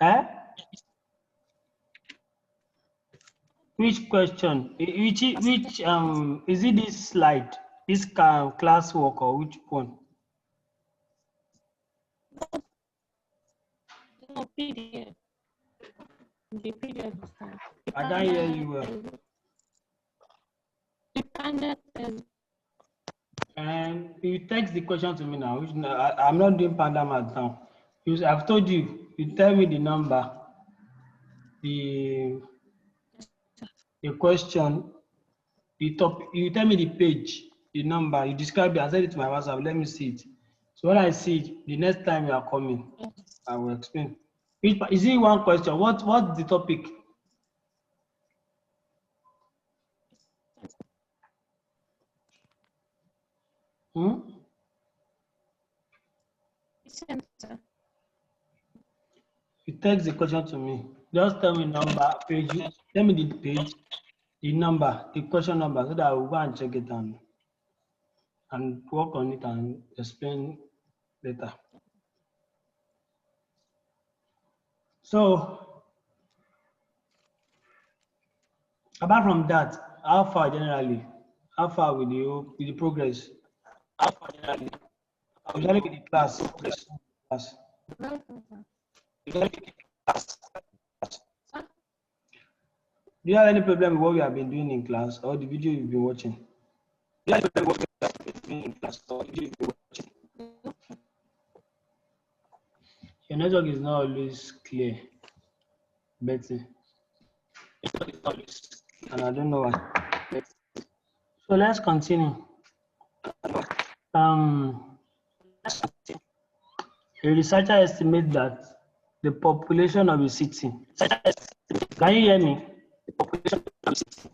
Eh? Which question? Which is it this slide? This classwork or which one? No, PDF. The PDF is fine. I can't hear you well. And you text the question to me now. Which, I'm not doing Panda Math now. I've told you. You tell me the number, the question, the topic. You tell me the page, the number. You describe it. I send it to my WhatsApp. Let me see it. So when I see it, the next time you are coming, I will explain. Is it one question? What's the topic? You text the question to me. Just tell me number, page. Tell me the page, the number, the question number, so that I will go and check it and work on it and explain later. So, apart from that, how far generally? How far with the progress? How far generally? Usually with the class. Do you have any problem with what we have been doing in class or the video you've been watching? Do you have any problem with what we have been doing in class or the video you've been watching? Your network is not always clear, Betty. And I don't know why. So let's continue. A researcher estimates that the population of a city. Can you hear me? The population of a city.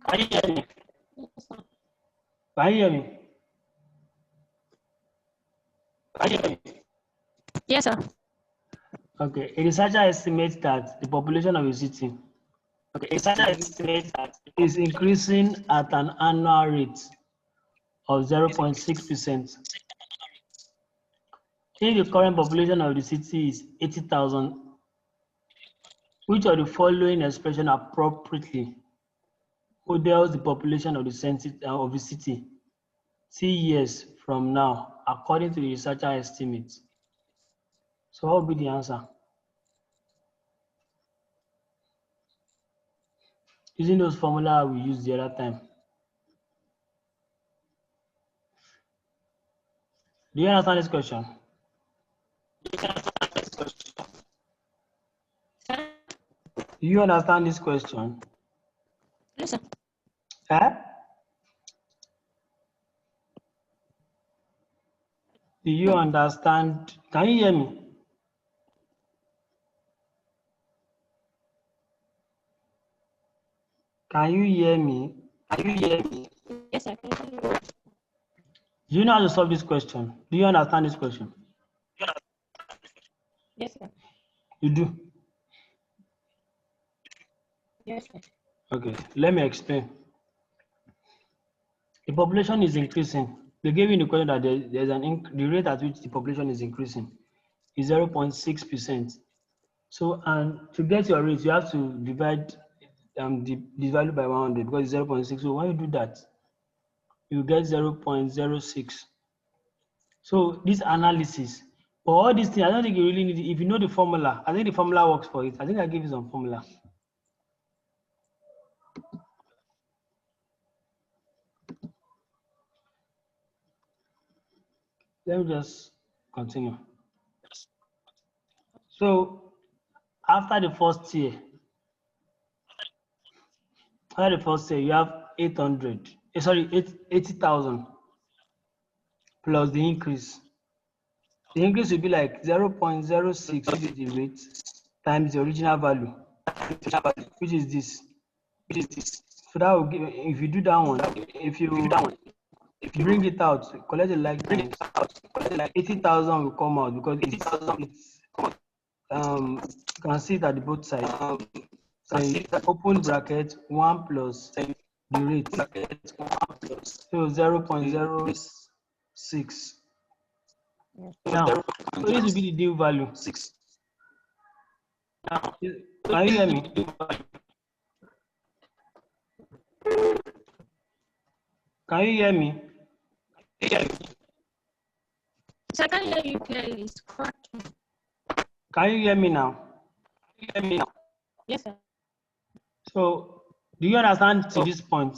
Can you hear me? Can you hear me? Can you hear me? Yes, sir. Okay. A researcher estimates that the population of a city is increasing at an annual rate of 0.6%. If the current population of the city is 80,000, which of the following expression appropriately models the population of the city 3 years from now, according to the researcher estimates? So what will be the answer? Using those formula we used the other time. Do you understand this question? Do you understand this question? Yes, sir. Do you understand? Can you hear me? Can you hear me? Can you hear me? Yes, sir. Do you know how to solve this question? Do you understand this question? Yes, sir. You do? Yes, sir. Okay, let me explain. The population is increasing. They gave you the question that there's the rate at which the population is increasing is 0.6%. So, and to get your rate, you have to divide the value by 100 because it's 0.6. So when you do that, you get 0.06. So this analysis, for all these things, I don't think you really need it. If you know the formula, I think the formula works for it. I think I gave you some formula. Let me just continue. So after the first year, you have 80,000 plus the increase. The increase will be like 0.06, which is the rate, times the original value, which is this. So that will give, if you do that one, if you bring it out, collect the like times, 80,000 will come out because it's you can see it at the both sides. So open bracket 1 plus the rate, so 0.06 Now, so this will be the new value. Now, can you hear me? Can you hear me? So I can't hear you clearly. It's cracking. Can you hear me now? Yes, sir. So, do you understand to this point?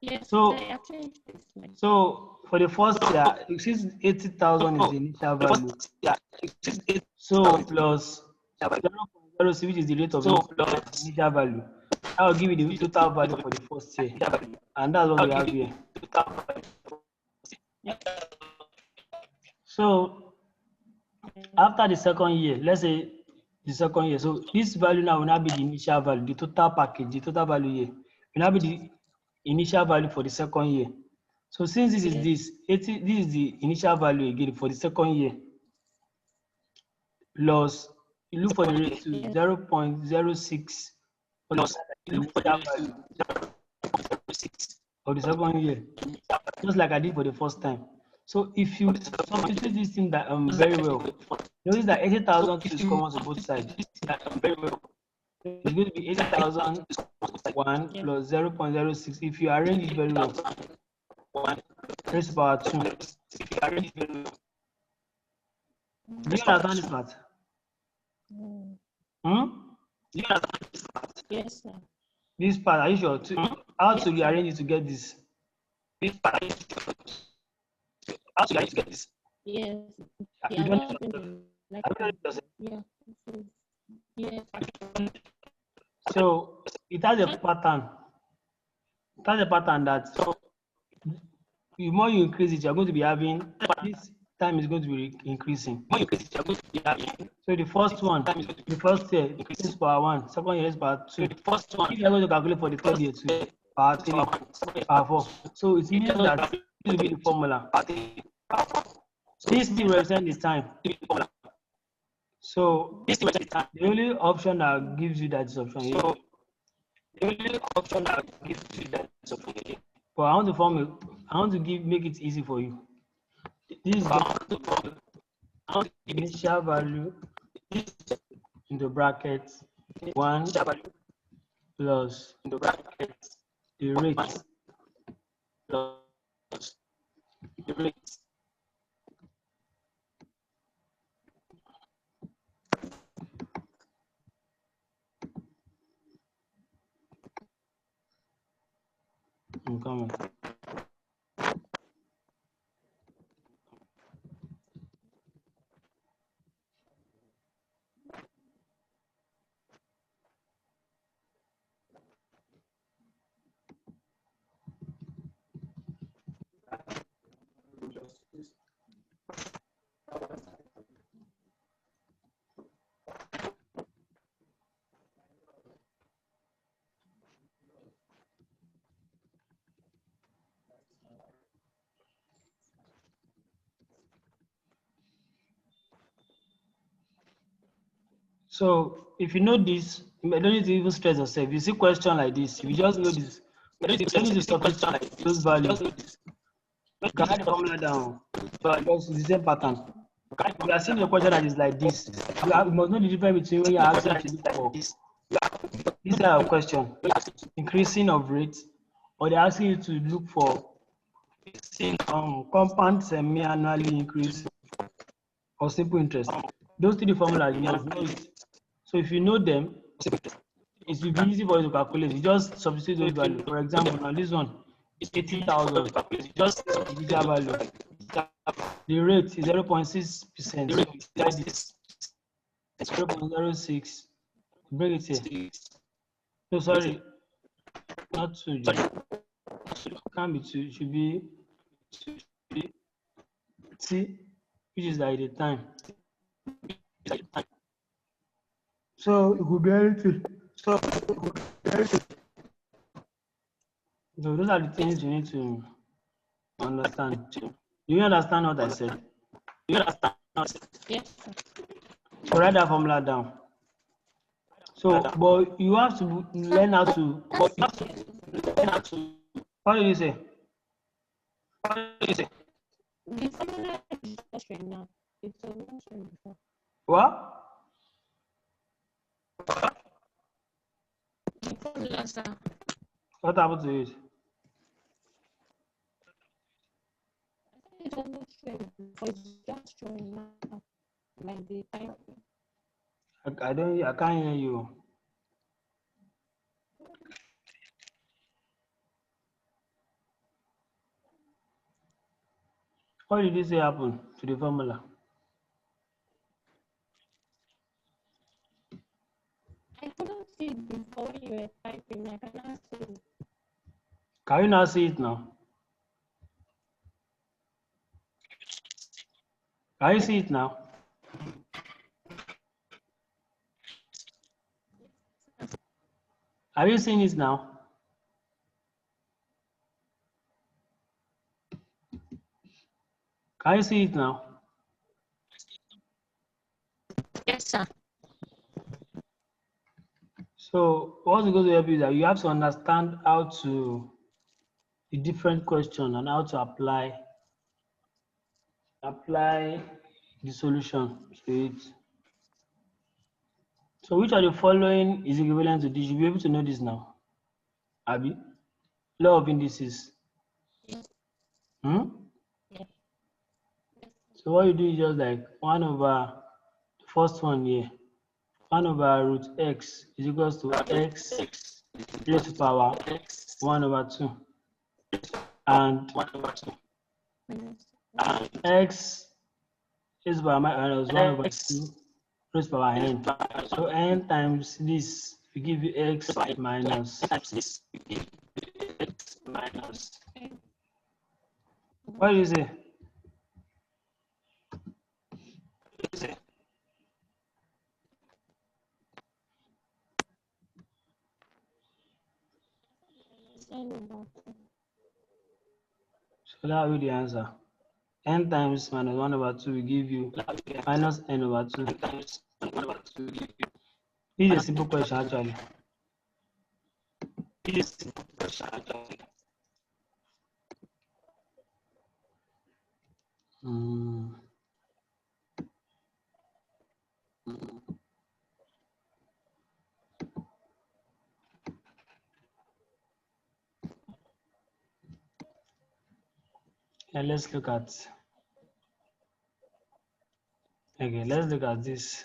Yes, So- sir, I changed this one. So, for the first year, since 80,000 is the initial value, so plus 0.06, which is the rate of initial value, that will give you the total value for the first year, and that's what we have here. So, after the second year, let's say the second year, so this value now will not be the initial value, the total package, the total value here will not be the initial value for the second year. So since this is this 80, this is the initial value again for the second year, plus you look for the rate to 0.06 for the initial value of the second year, just like I did for the first time. So if you substitute this thing that very well, notice that 80,000 is common to both sides. It's going to be 80,001 plus 0.06. If you arrange it very well, raised to power 2. Do you understand this part? Yes, sir. This part, are you sure? How to rearrange it to get this? Yes. You Yeah, don't that's been like yeah. Yes. So it has a pattern. It has a pattern that the more you increase it, you're going to be having this time is going to be increasing. So the first one, the first year is power 1, second year is power 2. If you're going to calculate for the third year too, power 3, power 4. So it means that this will be the formula. This still represents the time. So the only option that gives you that is option A. But I want to form a, I want to make it easy for you. This is the initial value in the brackets 1 plus the rate I'm coming. So if you know this, you don't need to even stress yourself. If you see question like this, you just know this. You don't need to substitute those values. You can write the formula down because it's the same pattern. If you are seeing a question that is like this, you must know the difference between when you are asking to look for this type of question, increasing of rates, or they're asking you to look for compound semi-annually increase or simple interest. Those three formulas, you must know it. So if you know them, it will be easy for you to calculate. You just substitute those values. For example, now this one is 80,000. Just initial value. The rate is 0.6%. So divide this 0.06. Bring it here. So sorry, not 2. Can't be 2. It should be T, which is like the time. So it could be anything. So those are the things you need to understand. Do you understand what I said? Yes, sir. So write that formula down. So, but you have to learn how to. What did you say? What did you say? The formula is just right now. It's a mention before. What? The formula, sir. What happened to it? It was not showing before. It's just showing now. Like the time. I can't hear you. What did you say happened to the formula? I couldn't see it before when you were typing. I cannot see it. Can you now see it now? Can you see it now? Are you seeing it now? Can you see it now? Yes, sir. So what's going to help you is that you have to understand how to the different question and how to apply the solution to it. So which of the following is equivalent to this? You'll be able to know this now. Abi? Law of indices. Yes. Yes. So what you do is just like 1 over the first one here. 1 over root x is equals to x raised to power 1 over 2. And x raised to power minus 1 over 2 raised to power n. So n times this will give you x minus. What do you say? So that will be the answer. N times minus 1 over 2 will give you minus n over 2. This is a simple question actually. And let's look at this.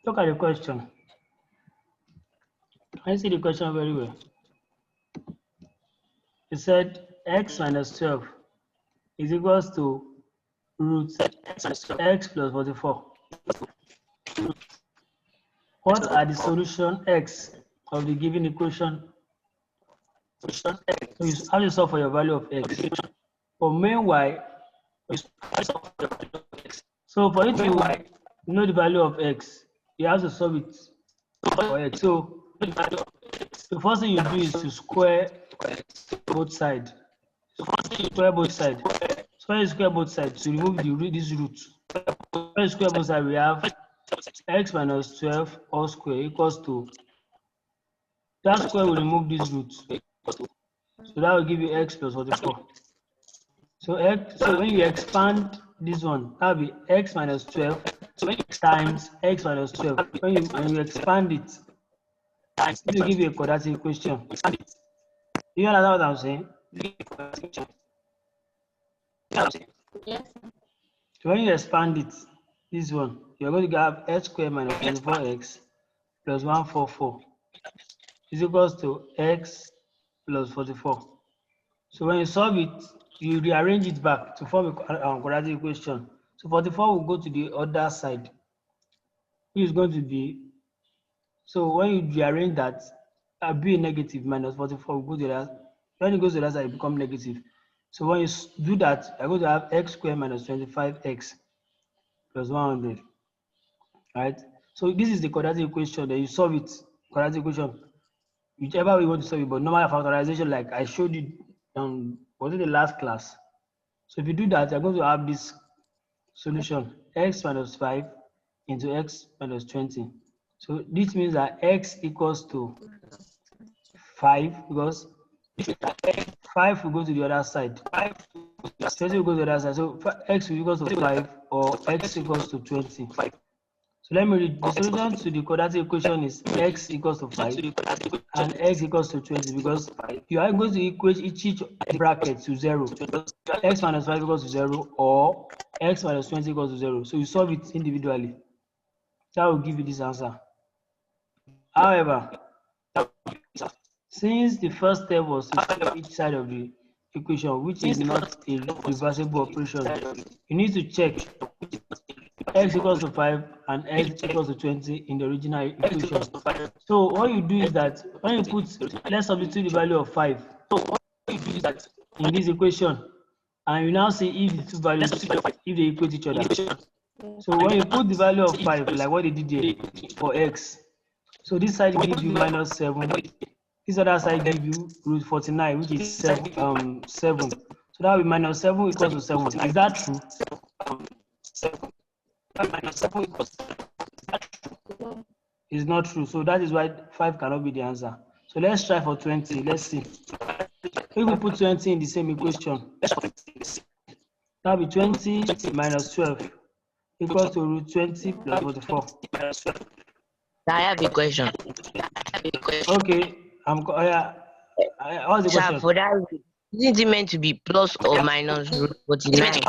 Look at the question. Can you see the question very well? It said x minus 12 is equals to root x plus 44. What are the solution x of the given equation? So you have to solve for your value of x. But meanwhile, so for you to know the value of x, you have to solve it for x. So the first thing you do is to square both sides. Square both sides. So when you square both sides, to remove this root. When you square both sides, we have x minus 12 all square equals to, that square will remove this root. So that will give you x plus 44. So when you expand this one, that will be x minus 12 times x minus 12. When you expand it, it will give you a quadratic equation. You understand what I'm saying? Yes. So when you expand it, this one, you're going to have x squared minus 24x plus 144 is equals to x plus 44. So when you solve it, you rearrange it back to form a quadratic equation. So 44 will go to the other side, which is going to be, so when you rearrange that, be a negative minus 44 will go to the other. When it goes to the other side, it becomes negative. So when you do that, you're going to have x squared minus 25x plus 100. Right? So this is the quadratic equation. Then you solve it. Quadratic equation, whichever way you want to solve it. But normal factorization, like I showed you was it the last class? So if you do that, you're going to have this solution, x minus 5 into x minus 20. So this means that x equals to 5 because 5 will go to the other side. 20 will go to the other side. So x will equal to 5 or x equals to 20. So let me read. The solution to the quadratic equation is x equals to 5 and x equals to 20 because you are going to equate each bracket to 0. X minus 5 equals to 0 or x minus 20 equals to 0. So you solve it individually. That will give you this answer. However, since the first step was to solve each side of the equation, which is not a reversible operation, you need to check x equals to 5 and x equals to 20 in the original equation. So what you do is that when you put, let's substitute the value of 5 in this equation, and you now see if the two values, if they equate each other. So when you put the value of 5, like what they did here for x, so this side gives you minus 7, this other side gives you root 49, which is 7. So that will be minus 7 equals to 7. Is that true? It's not true. So that is why 5 cannot be the answer. So let's try for 20. Let's see. If we put 20 in the same equation, that will be 20 minus 12 equals to root 20 plus 44. I have a question. Okay. What's the Sir, question? for that, isn't it meant to be plus or minus root 49?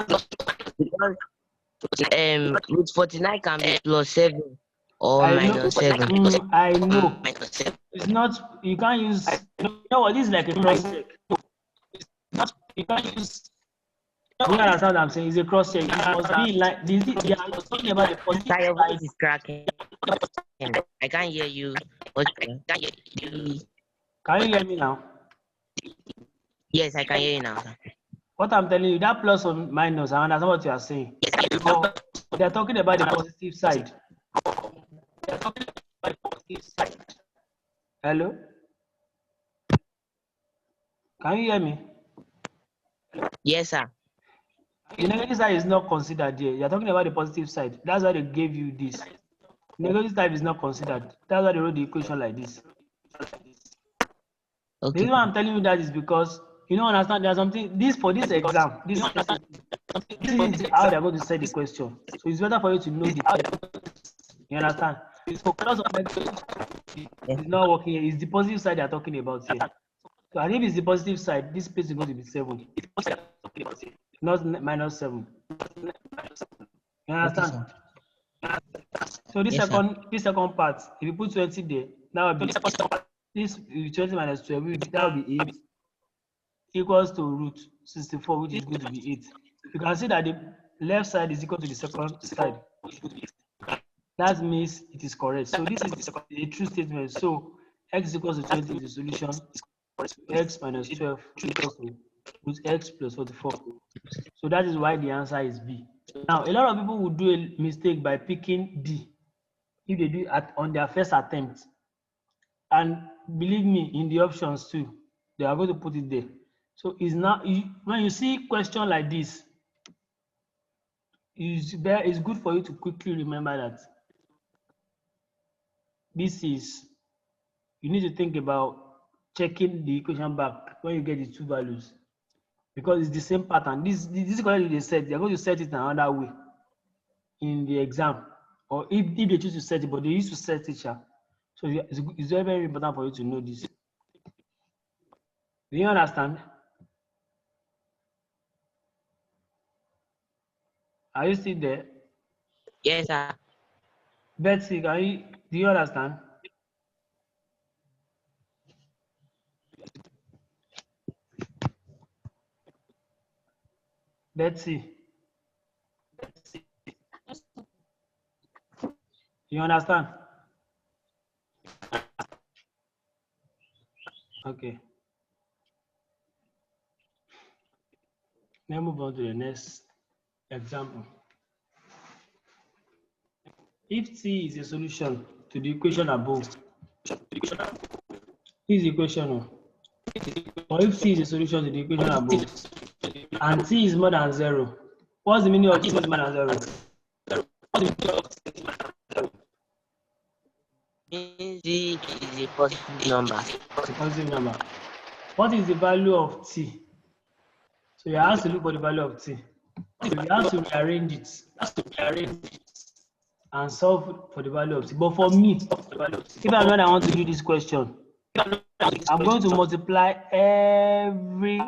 Because root 49 can be plus 7 or minus 7. I know. It's not, you can't use, you know what, this is like a cross check. You can't use, you understand what I'm saying? It's a cross check. It must be like, they are talking about the positive Sir, your voice side. is cracking. I can't hear you. Can you hear me now? Yes, I can hear you now, sir. What I'm telling you, that plus or minus, I understand what you are saying. They're talking about the positive side. Hello? Can you hear me? Yes, sir. The negative side is not considered here. You're talking about the positive side. That's why they gave you this. Negative side is not considered. That's why they wrote the equation like this. The Okay. reason why I'm telling you that is because you don't understand there's something this for this exam. This is how they're going to set the question. So it's better for you to know the. You understand? So because of it's not working here. It's the positive side they're talking about here. So and if it's the positive side, this space is going to be 7. Not minus 7. You understand? Okay, So this yes, second part, if you put 20 there, that would be this 20 minus 12, that would be 8 equals to root 64, which is going to be 8. You can see that the left side is equal to the second side. That means it is correct. So this is a true statement. So x equals to 20 is the solution. X minus 12 equals to root x plus 44. So that is why the answer is B. Now, a lot of people will do a mistake by picking D if they do it on their first attempt. And believe me, in the options too, they are going to put it there. So it's not, when you see question like this, it's good for you to quickly remember that this is, you need to think about checking the equation back when you get the two values, because it's the same pattern. This equation they set, they're going to set it another way in the exam, or if they choose to set it, but they used to set it. So it's very, very important for you to know this. Do you understand? Are you still there? yes, sir. Betsy, do you understand? Betsy, you understand? Okay. Let's move on to the next example. If T is a solution to the equation above, this is the equation. or if C is the solution to the equation above, and T is more than 0, what's the meaning of T is more than 0? Means Z is a positive number. Positive number. What is the value of T? So you have to look for the value of T. So you have to rearrange it and solve for the value of T. But for me, if I'm not I want to do this question, I'm going to multiply every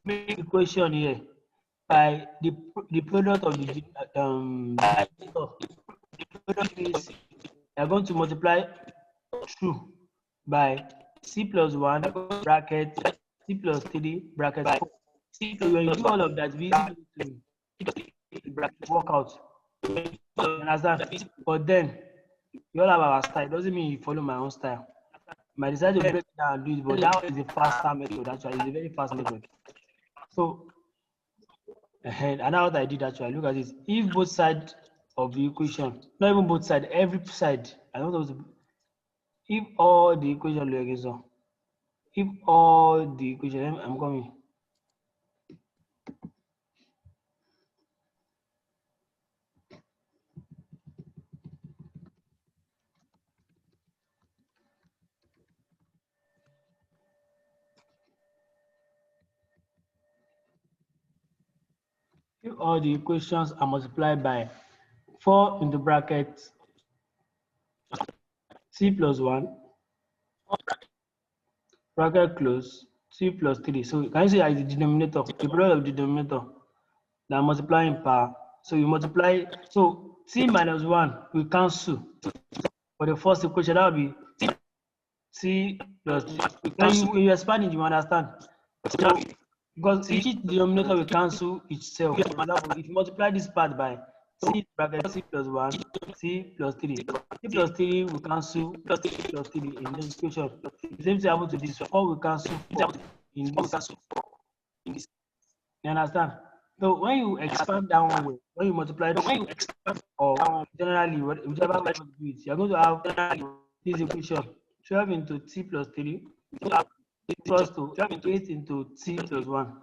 equation here by the product of the you're going to multiply through by C plus 1 bracket C plus 3 bracket 4. So when you do all of that, we easy to work out. You understand? But then you all have our style. It doesn't mean you follow my own style. I might decide to break it down and do it, but that is a faster method. Actually, it's a very fast method. So, and now what I did actually, look at this. If both sides of the equation, not even both sides, every side, I don't know. If all the equation look against one, if all the equation, I'm coming. If all the equations are multiplied by 4 into bracket C plus 1 bracket close C plus 3. So can you see as the denominator, the product of the denominator, that multiplying power. So you multiply, so T minus 1 will cancel for the first equation. That will be C plus 3. When you expand it, you understand. So, because each denominator will cancel itself. For example, if you multiply this part by C bracket C plus 1, C plus 3. C plus 3 will cancel C plus 3 in this equation. The same thing happens to this. 4 will cancel 4 in this. You understand? So when you expand that one way, when you multiply or generally whichever way you do it, you're going to have this equation 12 into T plus 3 equals to 8 into T plus 1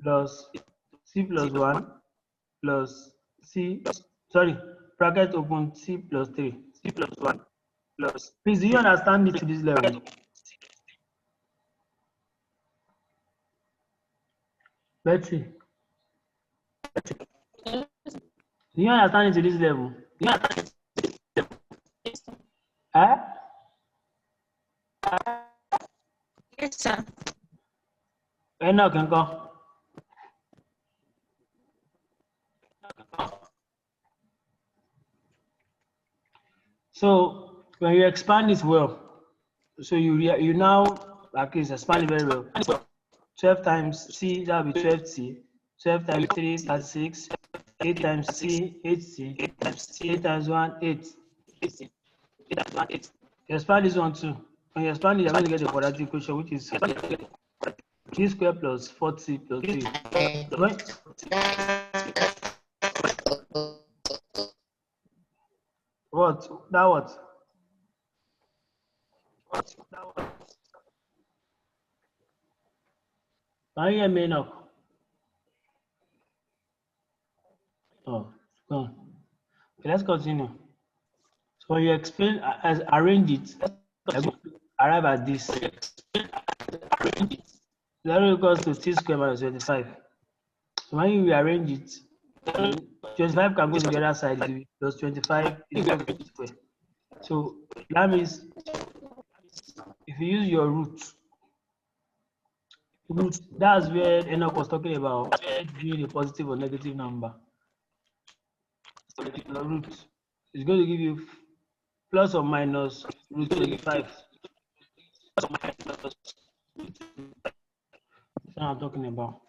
plus C plus 1 plus C, sorry, bracket open C plus 3. C plus 1 plus. Please, do you understand it to this level? Let's see. Do you understand it to this level? Eh? Yes, sir. No, can go. So when you expand it well, so you now like this expand it very well. 12 times C, that will be 12C. 12 times 3, 36. 8 times C, 8C. 8 times 1, 8. You expand this one too. When you expand it, you're going to get the quadratic equation, which is T squared plus 4T plus 3. What? That what? Can you hear me now? Oh, go on. Okay, let's continue. So when you explain, as arrange it, you're going to arrive at this. 0 equals to T squared minus 25. So when you rearrange it, 25 can go to the other side, it will be plus 25 is equal to T squared. So that means if you use your root, that's where Enoch was talking about being a positive or negative number. Your root is going to give you plus or minus root 25. That's what I'm talking about.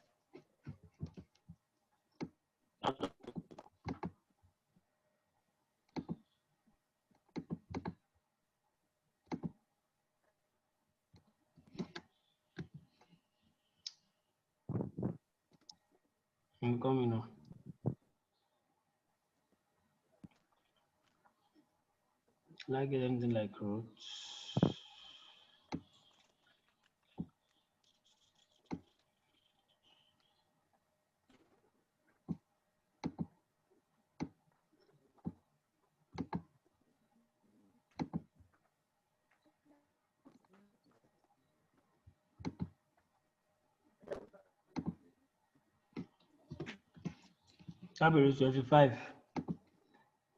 I'm coming now. Can I get anything like root? That will be root 25.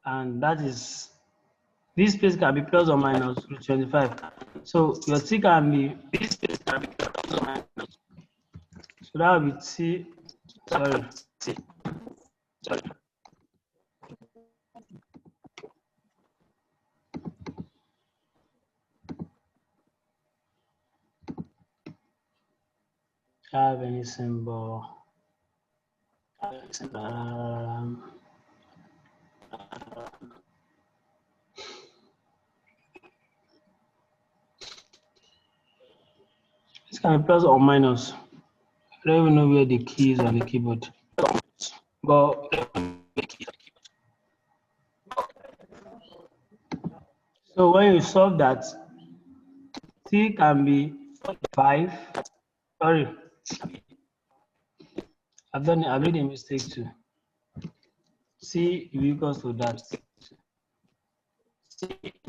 And that is, this place can be plus or minus root 25. So your T can be, this place can be plus or minus. So that will be T, sorry. Have any symbol? This can be plus or minus. I don't even know where the key is on the keyboard. But so when you solve that, T can be 5. Sorry, I've made a mistake too. C equals to that.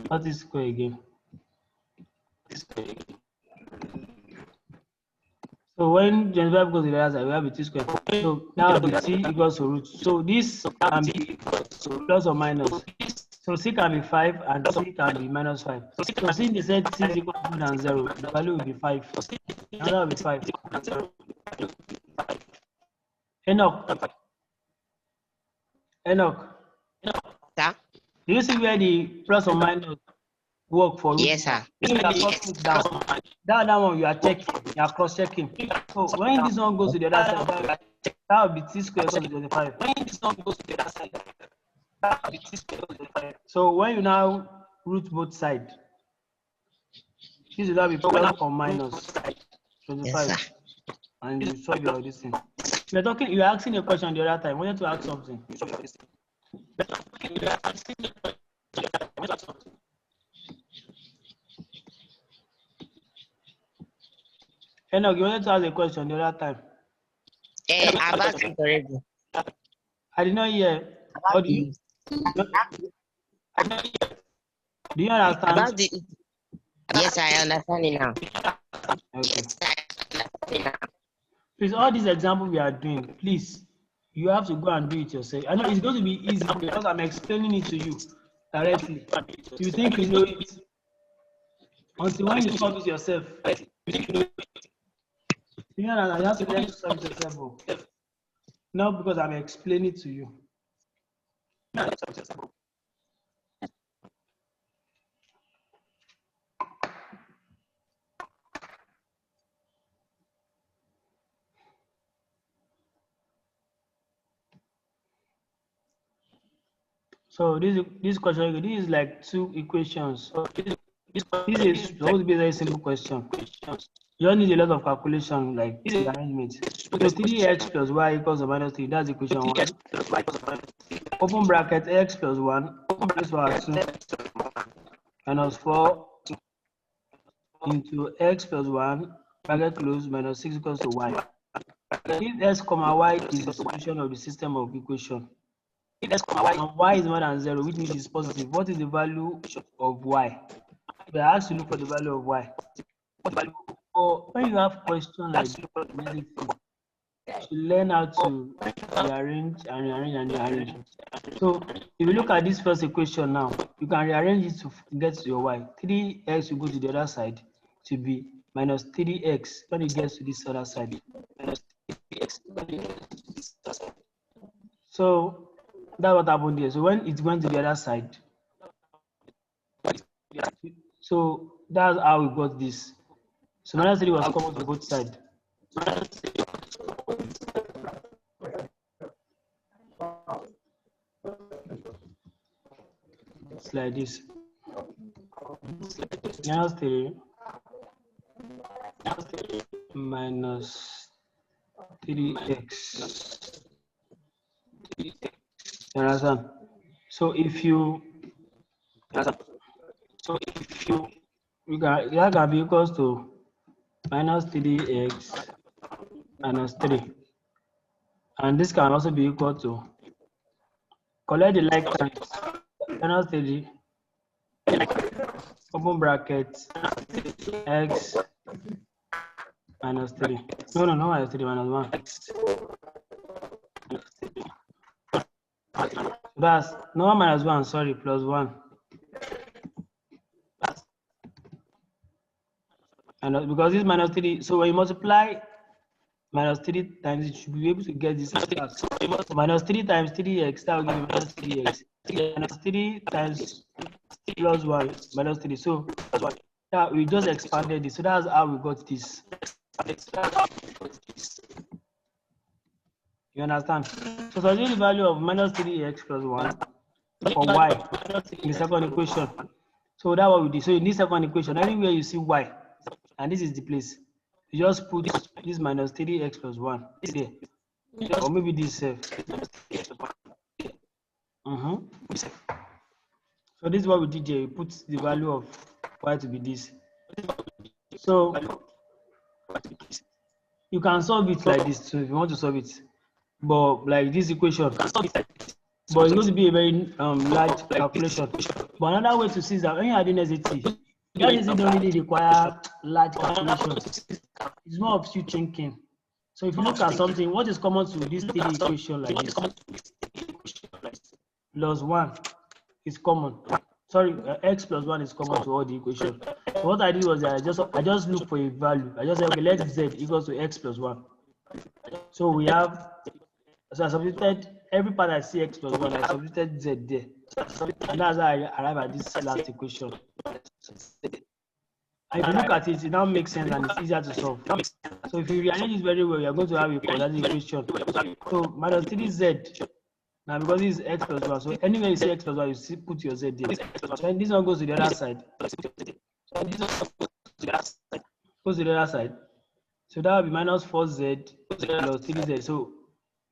What is square again? So when 25 goes to the other side, we have a T square. So now the T equals to root. So this can be plus or minus. So C can be 5 and C can be minus 5. So since they said C is equal to more than 0, the value will be 5. Now that will be 5. Enoch. Sir? Do you see where the plus or minus work for root? Yes, sir. That one you are checking, you are cross checking. So when this one goes to the other side, that will be T square equals to 25. When this one goes to the other side, that will be T square equals to 25. So when you now root both sides, this will be plus or minus 25. Yes, sir. And you solve your this thing. You're asking a question the other time. I wanted to ask something. Enoch, you wanted to ask a question the other time. I've asked it already. I did not hear. How do you? Do you understand? About the, yes, I understand it now. Okay. Please, all these examples we are doing, please, you have to go and do it yourself. I know it's going to be easy because I'm explaining it to you directly. You think you know it until when you solve it yourself. You know, you have to learn to solve it yourself. Not because I'm explaining to you. So this question, this is like two equations. So this is supposed to be a very simple question. You don't need a lot of calculation like this arrangement. So 3x plus y equals to minus 3. That's equation 1. Open bracket x plus 1 plus power 2 minus 4 into x plus 1 bracket close minus 6 equals to y. If x comma y is the solution of the system of equation, if x comma y is more than 0, which means it's positive, what is the value of y? We are asked to look for the value of y. Or when you have questions like this, to learn how to rearrange and rearrange and rearrange. So if you look at this first equation now, you can rearrange it to get to your y. 3x will go to the other side to be minus 3x when it gets to this other side. So that's what happened here. So when it went to the other side, so that's how we got this. So minus 3 was common to both sides. It's like this. Minus 3 minus 3x. You understand? So if you that can be equals to minus 3x minus 3. And this can also be equal to, collect the like terms, minus 3, open bracket, x minus 3. No, minus 3, minus 1. That's no minus 1, sorry, plus 1. And because this minus 3, so when you multiply minus 3 times, you should be able to get this back. So minus 3 times 3x, that will give you minus 3x. Minus 3 times plus 1, minus 3. So that we just expanded this. So that's how we got this. You understand? So substitute the value of minus 3x plus 1 for y in the second equation. So that's what we did. So in this second equation, anywhere you see y, and this is the place, you just put this minus 3x plus 1 there. Or maybe this self. So this is what we did here. We put the value of y to be this. So you can solve it like this too if you want to solve it. But like this equation, but it's going to be a very large calculation. But another way to see is that when you are doing SAT, that don't really require large calculation. It's more of you thinking. So if you look at something, what is common to this 3 equation like this? Plus 1 is common. Sorry, x plus 1 is common to all the equations. So what I did was that I just look for a value. I just said, okay, let z equals to x plus 1. So we have, so I substituted every part I see x plus 1, I substituted z there. And that's how I arrive at this last equation. And if you look at it, it now makes sense and it's easier to solve. So if you rearrange it very well, you're going to have a quadratic equation. So minus 3z. Now because this is x plus 1, so anywhere you see x plus 1, you put your z there. So this one goes to the other side. Goes to the other side. So that will be minus 4z plus 3z. So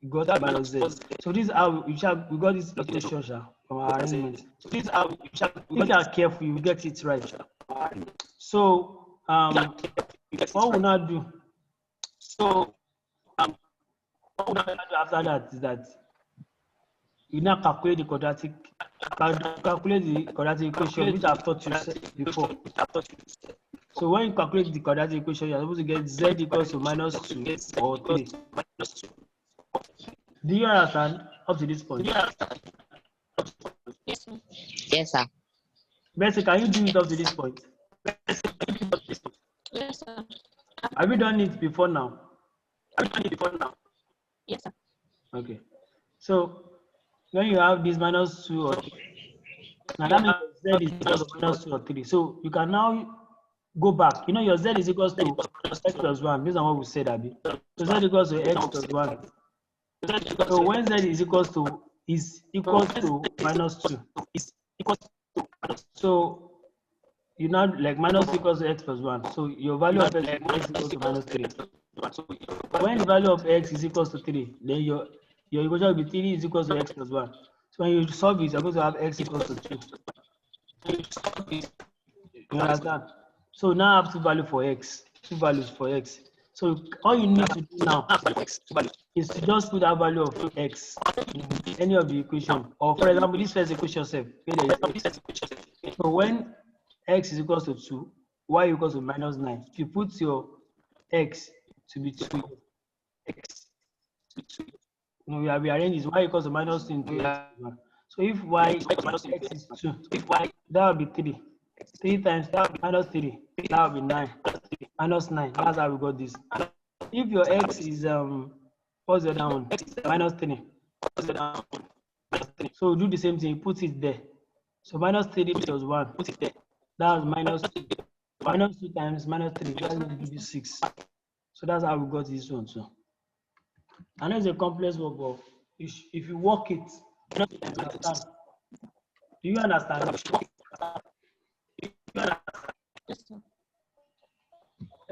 you got minus z. So this is how we got this equation from our arrangement. So this is how if you are careful, you get it right. So what we'll now do? So what we'll now do after that is that you now calculate the quadratic equation, which I've taught you before. So when you calculate the quadratic equation, you're supposed to get z equals to minus 2 or 3. Do you understand up to this point? Yes, sir. Bessie, can you do it up to this point? Yes, sir. Have you done it before now? Yes, sir. Okay. So when you have this minus 2 or 3, now that means z is equal to minus 2 or 3. So you can now go back. You know your z is equals to x plus 1. This is what we said, Abby. So z equals to x plus 1. So when z is equals to minus 2. So you now like minus equals to x plus 1. So your value of x is equals to minus 3. When the value of x is equals to 3, then your equation will be 3 is equals to x plus 1. So when you solve it, you're going to have x equals to 2. You understand? So now I have two values for x. So all you need to do now is to just put that value of x in any of the equation. Or for example, this first equation self. So when x is equals to 2, y equals to minus 9. If you put your x to be 2, we have rearranged this y equals to minus 2 into x. So if y minus x is 2, that will be 3. 3 times minus 3, that will be 9. Minus 9, that's how we got this. If your x is what's the other one? Minus 3. So do the same thing, put it there. So minus 3 plus 1, that's minus 2. Minus 2 times minus 3, that's going to give you 6. So that's how we got this one. So I know it's a complex work, but if you work it, you understand. Do you understand? Yes, sir.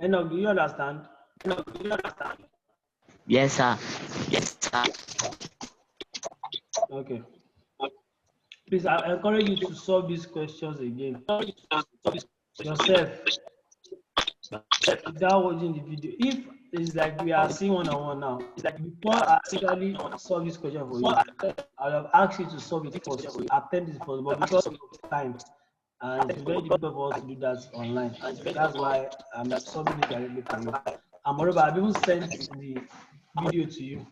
Enoch, do you understand? Yes, sir. Okay. Please, I encourage you to solve these questions again yourself without watching the video. If it's like we are seeing one-on-one now, before I actually solve this question for you, I have asked you to solve it first, attempt it first, but because of time, and it's very difficult for us to do that online. That's why I'm solving it directly for you. And moreover, I've even sent the video to you.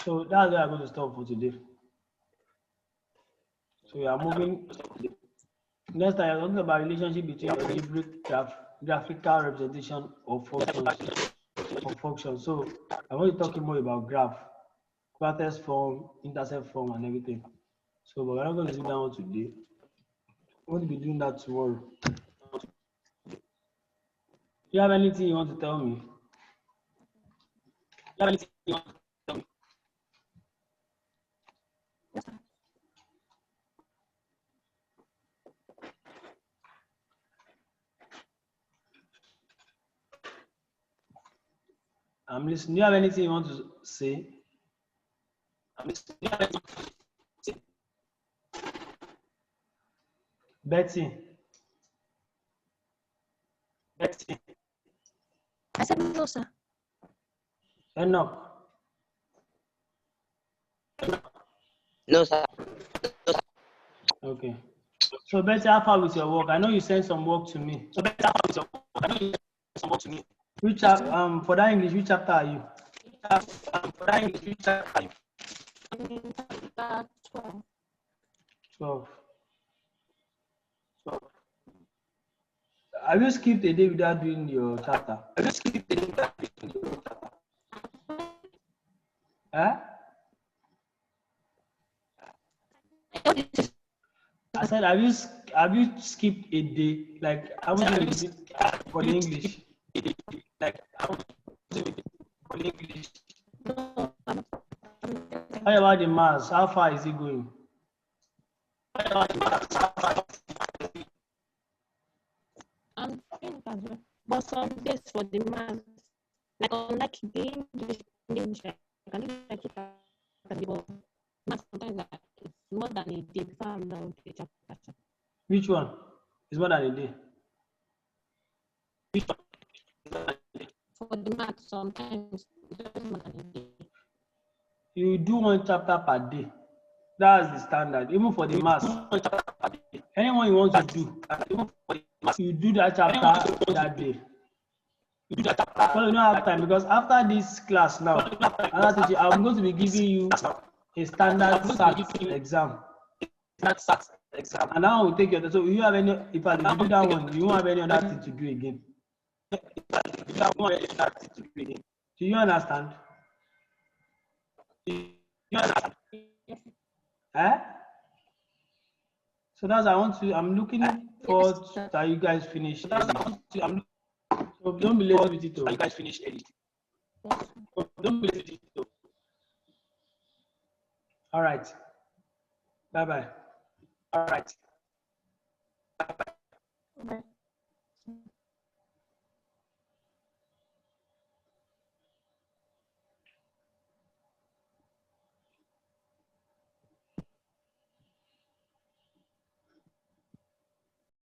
So that's where I'm going to stop for today. So we are moving. Next time, I'm talking about relationship between algebraic graphical representation of functions. So I want to talk more about graph, quaternion form, intercept form, and everything. So, but we're not going to do that one today. I want to be doing that tomorrow. Do you have anything you want to tell me? Do you have anything you want to tell me? I'm listening. Do you have anything you want to say? I'm listening. Do you have anything you want to say? Betty. Betty. I said no, sir. Enoch. No, sir. Okay. So Betty, how far with your work? I know you sent some work to me. So Betty, how far with your work? I know you sent some work to me. Which for that English, which chapter are you? For that English, which chapter are you? 12. 12. Have you skipped a day without doing your chapter? Have you skipped a day without doing your chapter? Huh? I said, have you skipped a day? Like, I was doing it for the English. Like, I was doing it for the English. No, How about the maths? How far is it going? I'm doing it as well. But some days for the math, like unlike the English, I can do like two chapters, but math sometimes it's more than a day before I'm done with the chapter. Which one? It's more than a day. Which one? For the math, sometimes it's just more than a day. You do one chapter per day. That's the standard. Even for the maths. Anyone you want to do, you do that chapter that day. You do that chapter. So you don't have time because after this class now, I'm going to be giving you a standard SAT exam. And that one will take your time. So if you have any, if you do that one, you won't have any other thing to do again. Do you understand? Eh? So that's I'm looking forward that you guys finish. So don't be late with it. You guys finish early. Don't be late with it. All right. Bye bye. All right.